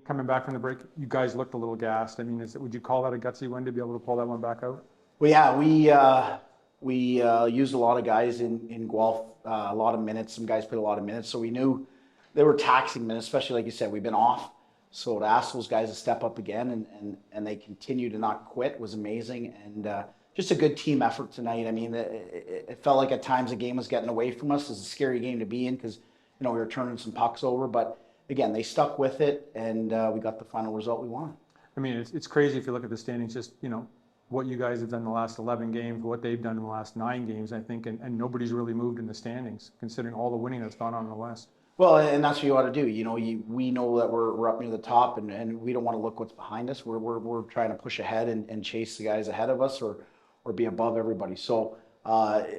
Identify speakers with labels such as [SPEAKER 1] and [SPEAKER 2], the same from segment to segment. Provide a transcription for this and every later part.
[SPEAKER 1] Coming back from the break, you guys looked a little gassed. I mean, would you call that a gutsy win to be able to pull that one back out?
[SPEAKER 2] Well, yeah, we used a lot of guys in Guelph, a lot of minutes. Some guys played a lot of minutes, so we knew they were taxing minutes, especially like you said, we've been off. So to ask those guys to step up again and they continue to not quit was amazing, and just a good team effort tonight. I mean, it felt like at times the game was getting away from us. It was a scary game to be in because we were turning some pucks over, but again, they stuck with it, and we got the final result we wanted.
[SPEAKER 1] I mean, it's crazy if you look at the standings, just, what you guys have done in the last 11 games, what they've done in the last 9 games, I think, and nobody's really moved in the standings, considering all the winning that's gone on in the West.
[SPEAKER 2] Well, and that's what you ought to do. We know that we're up near the top, and we don't want to look what's behind us. We're trying to push ahead and chase the guys ahead of us or be above everybody. So,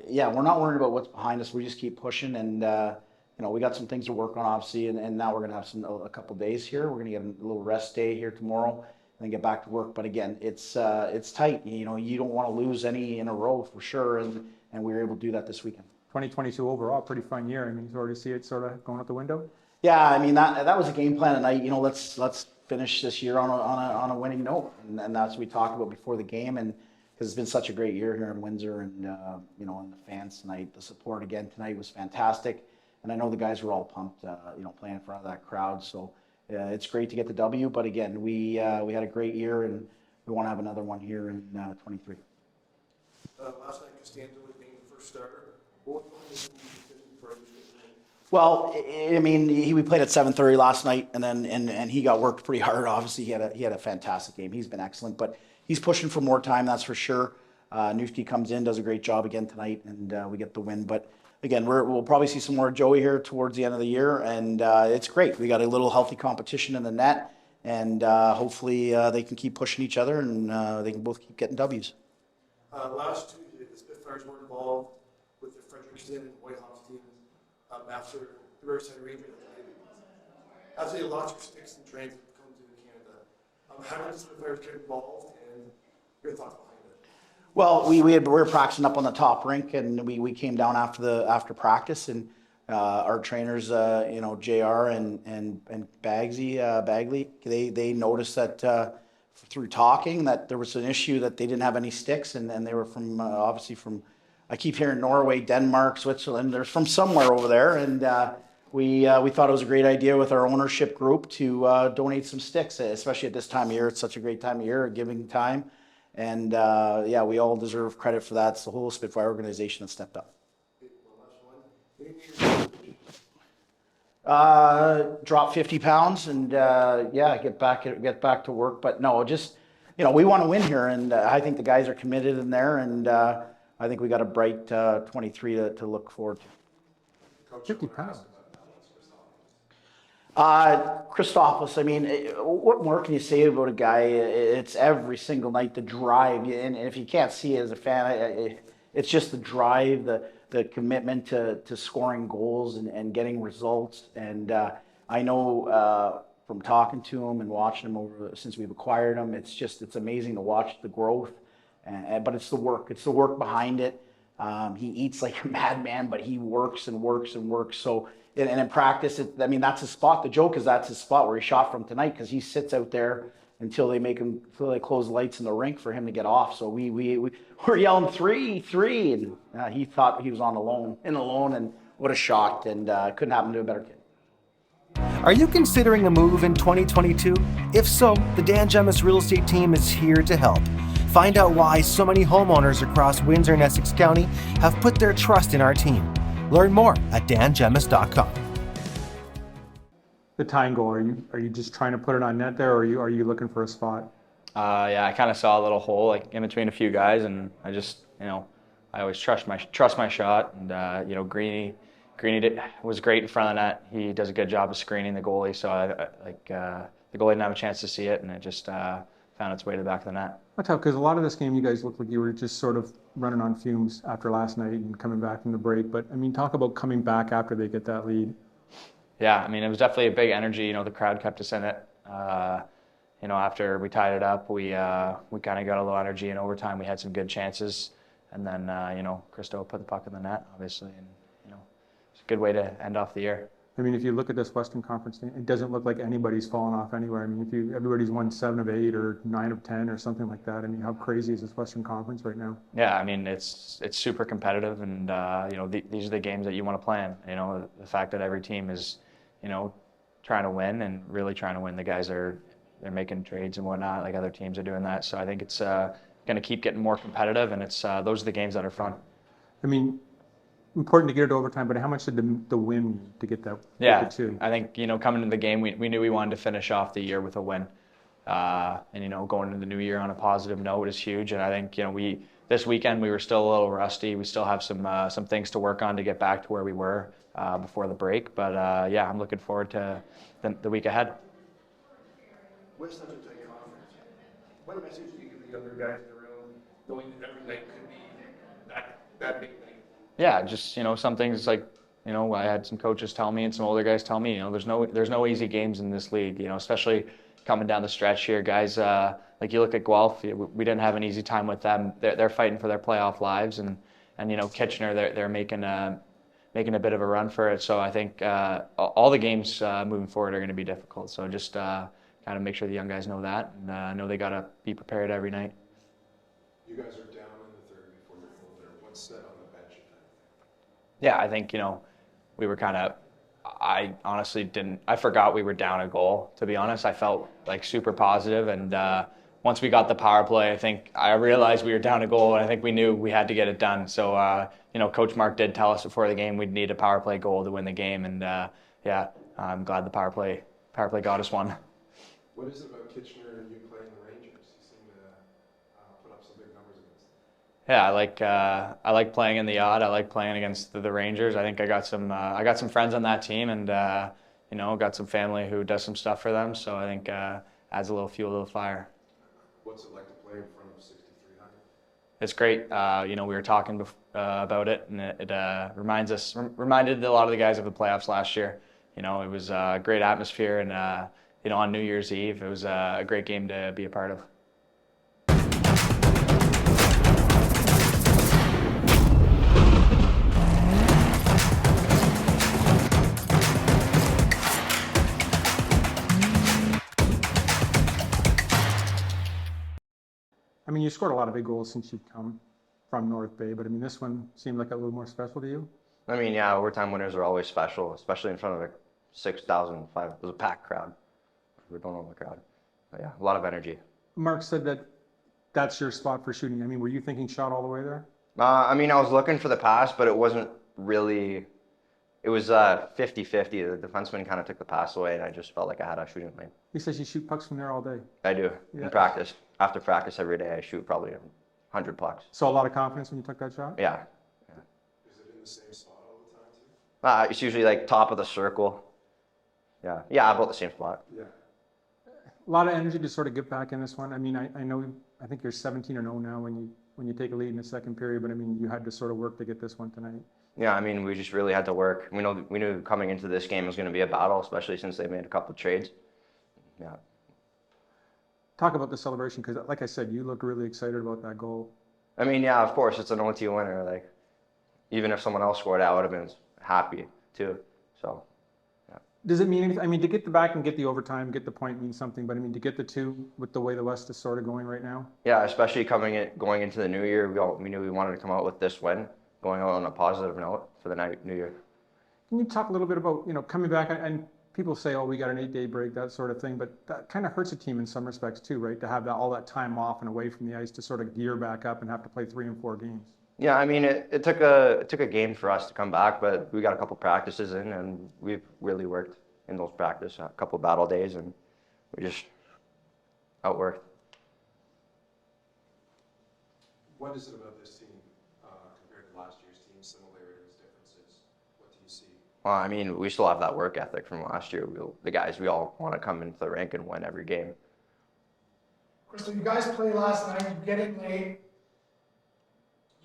[SPEAKER 2] yeah, we're not worried about what's behind us. We just keep pushing, and we got some things to work on, obviously, and now we're going to have a couple days here. We're going to get a little rest day here tomorrow and then get back to work. But again, it's tight. You don't want to lose any in a row for sure, and we were able to do that this weekend. 2022
[SPEAKER 1] overall, pretty fun year. I mean, you already see it sort of going out the window.
[SPEAKER 2] Yeah, I mean that was a game plan tonight. Let's finish this year on a winning note, and that's what we talked about before the game. And because it's been such a great year here in Windsor, and and the fans tonight, the support again tonight was fantastic. And I know the guys were all pumped, playing in front of that crowd. So it's great to get the W. But again, we had a great year, and we want to have another one here in 23.
[SPEAKER 3] Last night, Costanza was being the first starter.
[SPEAKER 2] Well, I mean, we played at 7:30 last night, and then and he got worked pretty hard. Obviously, he had a fantastic game. He's been excellent, but he's pushing for more time, that's for sure. Newski comes in, does a great job again tonight, and we get the win. But again, we'll probably see some more Joey here towards the end of the year, and it's great. We got a little healthy competition in the net, and hopefully they can keep pushing each other, and they can both keep getting W's.
[SPEAKER 3] Last Tuesday, the Spitfires were involved with the Fredericton and Whitehawks teams after the Riverside region. As they lost your sticks and trains come to Canada, how did the Spitfires get involved, and your thoughts behind it?
[SPEAKER 2] Well, we were practicing up on the top rink, and we came down after practice, and our trainers, JR and Bagley, they noticed that through talking that there was an issue that they didn't have any sticks, and they were from obviously from, I keep hearing Norway, Denmark, Switzerland. They're from somewhere over there, and we thought it was a great idea with our ownership group to donate some sticks, especially at this time of year. It's such a great time of year, a giving time, and yeah, we all deserve credit for that. It's the whole Spitfire organization that stepped up. Drop 50 pounds and yeah, get back to work. But no, just we want to win here, and I think the guys are committed in there, and I think we got a bright 23 to look forward to.
[SPEAKER 1] 50 pounds.
[SPEAKER 2] Christopoulos, I mean, what more can you say about a guy? It's every single night, the drive, and if you can't see it as a fan, it's just the drive, the commitment to scoring goals and getting results. And I know from talking to him and watching him over since we've acquired him, it's amazing to watch the growth. But it's the work behind it. He eats like a madman, but he works and works and works. So, and in practice, that's his spot. The joke is that's his spot where he shot from tonight, because he sits out there until they close the lights in the rink for him to get off. So we're yelling three, and he thought he was in alone, and what a shot! And couldn't happen to a better kid.
[SPEAKER 4] Are you considering a move in 2022? If so, the Dan Gemus Real Estate Team is here to help. Find out why so many homeowners across Windsor and Essex County have put their trust in our team. Learn more at dangemus.com.
[SPEAKER 1] The tying goal, are you just trying to put it on net there, or are you looking for a spot?
[SPEAKER 5] Yeah, I kind of saw a little hole like in between a few guys, and I just, I always trust my shot, and Greeny was great in front of the net. He does a good job of screening the goalie, so the goalie didn't have a chance to see it, and it just found its way to the back of the net.
[SPEAKER 1] That's tough, because a lot of this game you guys looked like you were just sort of running on fumes after last night and coming back from the break. But I mean, talk about coming back after they get that lead.
[SPEAKER 5] Yeah, I mean, it was definitely a big energy. The crowd kept us in it. After we tied it up, we kind of got a little energy in overtime. We had some good chances, and then Christo put the puck in the net, obviously, and it's a good way to end off the year.
[SPEAKER 1] I mean, if you look at this Western Conference, it doesn't look like anybody's fallen off anywhere. I mean, everybody's won 7 of 8 or 9 of 10 or something like that. I mean, how crazy is this Western Conference right now?
[SPEAKER 5] Yeah, I mean, it's super competitive, and these are the games that you want to play in. The fact that every team is, trying to win and really trying to win. The guys they're making trades and whatnot, like other teams are doing that. So I think it's going to keep getting more competitive, and it's those are the games that are fun.
[SPEAKER 1] I mean, important to get it to overtime, but how much did the win need to get that?
[SPEAKER 5] Yeah,
[SPEAKER 1] the 2?
[SPEAKER 5] I think coming into the game, we knew we wanted to finish off the year with a win, and going into the new year on a positive note is huge. And I think this weekend we were still a little rusty. We still have some things to work on to get back to where we were before the break. But yeah, I'm looking forward to the week ahead.
[SPEAKER 3] With such a tight conference, what message do you give the younger guys in the room, knowing that every night could be that big thing?
[SPEAKER 5] Yeah, just some things like I had some coaches tell me and some older guys tell me there's no easy games in this league, especially coming down the stretch here. Guys like you look at Guelph, we didn't have an easy time with them. They're fighting for their playoff lives, and Kitchener they're making a bit of a run for it. So I think all the games moving forward are going to be difficult. So just kind of make sure the young guys know that, and know they got to be prepared every night.
[SPEAKER 6] You guys are down in the third before you're full there. What's set on the bench?
[SPEAKER 5] Yeah, I think we were kind of. I honestly didn't. I forgot we were down a goal. To be honest, I felt like super positive, and once we got the power play, I think I realized we were down a goal, and I think we knew we had to get it done. So Coach Marc did tell us before the game we'd need a power play goal to win the game, and yeah, I'm glad the power play got us one.
[SPEAKER 6] What is it about Kitchener and you playing the Rangers? You seem to put up some big numbers against them.
[SPEAKER 5] Yeah, I like playing in the odd. I like playing against the Rangers. I think I got some friends on that team, and got some family who does some stuff for them. So I think adds a little fuel to the fire.
[SPEAKER 6] What's it like to play in front of 6,300?
[SPEAKER 5] It's great. We were talking about it, and it reminded a lot of the guys of the playoffs last year. It was a great atmosphere, and on New Year's Eve, it was a great game to be a part of.
[SPEAKER 1] I mean, you scored a lot of big goals since you've come from North Bay, but I mean, this one seemed like a little more special to you?
[SPEAKER 7] I mean, yeah, overtime winners are always special, especially in front of 6,005. It was a packed crowd. We don't know the crowd. But yeah, a lot of energy.
[SPEAKER 1] Marc said that's your spot for shooting. I mean, were you thinking shot all the way there?
[SPEAKER 7] I mean, I was looking for the pass, but it wasn't really. It was 50-50. The defenseman kind of took the pass away, and I just felt like I had a shooting lane.
[SPEAKER 1] He says you shoot pucks from there all day.
[SPEAKER 7] I do.
[SPEAKER 1] Yeah.
[SPEAKER 7] In practice. After practice every day, I shoot probably 100 pucks.
[SPEAKER 1] So a lot of confidence when you took that shot?
[SPEAKER 7] Yeah.
[SPEAKER 6] Is it in the same spot all the time, too?
[SPEAKER 7] It's usually like top of the circle. Yeah. Yeah, about the same spot.
[SPEAKER 6] Yeah.
[SPEAKER 1] A lot of energy to sort of get back in this one. I mean, I think you're 17-0 now when you take a lead in the second period, but I mean, you had to sort of work to get this one tonight.
[SPEAKER 7] Yeah, I mean, we just really had to work. We knew coming into this game was going to be a battle, especially since they made a couple of trades. Yeah.
[SPEAKER 1] Talk about the celebration, because like I said, you looked really excited about that goal.
[SPEAKER 7] I mean, yeah, of course, it's an OT winner. Like, even if someone else scored, I would have been happy too. So, yeah.
[SPEAKER 1] Does it mean anything? I mean, to get the back and get the overtime, get the point means something, but I mean, to get the 2 with the way the West is sort of going right now?
[SPEAKER 7] Yeah, especially going into the new year, we knew we wanted to come out with this win, going out on a positive note for the new year.
[SPEAKER 1] Can you talk a little bit about, coming back, and people say, oh, we got an 8-day break, that sort of thing, but that kind of hurts a team in some respects too, right? To have all that time off and away from the ice to sort of gear back up and have to play 3 and 4 games.
[SPEAKER 7] Yeah, I mean, it took a game for us to come back, but we got a couple practices in, and we've really worked in those practices, a couple battle days, and we just outworked.
[SPEAKER 6] What is it about this team compared to last year's team? Similarities, differences? What do you see?
[SPEAKER 7] Well, I mean, we still have that work ethic from last year. We all want to come into the rink and win every game.
[SPEAKER 8] Crystal, you guys played last night. You get in late.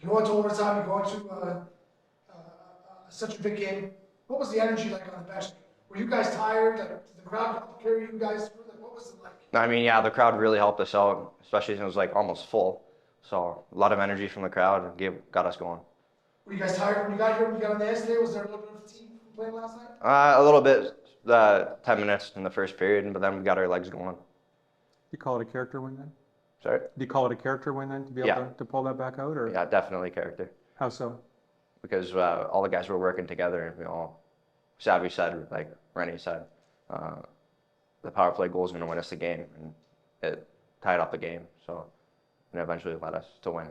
[SPEAKER 8] You go into overtime. You go into such a big game. What was the energy like on the bench? Were you guys tired? Like, did the crowd help carry you guys through? Like, what was it like?
[SPEAKER 7] I mean, yeah, the crowd really helped us out, especially since it was like almost full. So a lot of energy from the crowd got us going.
[SPEAKER 8] Were you guys tired when you got here? When you got on the ice today, was there a little bit of fatigue from playing last night?
[SPEAKER 7] A little bit, 10 minutes in the first period, but then we got our legs going.
[SPEAKER 1] Do you call it a character win then?
[SPEAKER 7] Sorry?
[SPEAKER 1] Do you call it a character win then to be able
[SPEAKER 7] Yeah.
[SPEAKER 1] to pull that back out, or
[SPEAKER 7] Yeah, definitely character.
[SPEAKER 1] how so?
[SPEAKER 7] Because all the guys were working together, and Savvy said, like Rennie said, the power play goal is going to win us the game, and it tied up the game, so it eventually led us to win.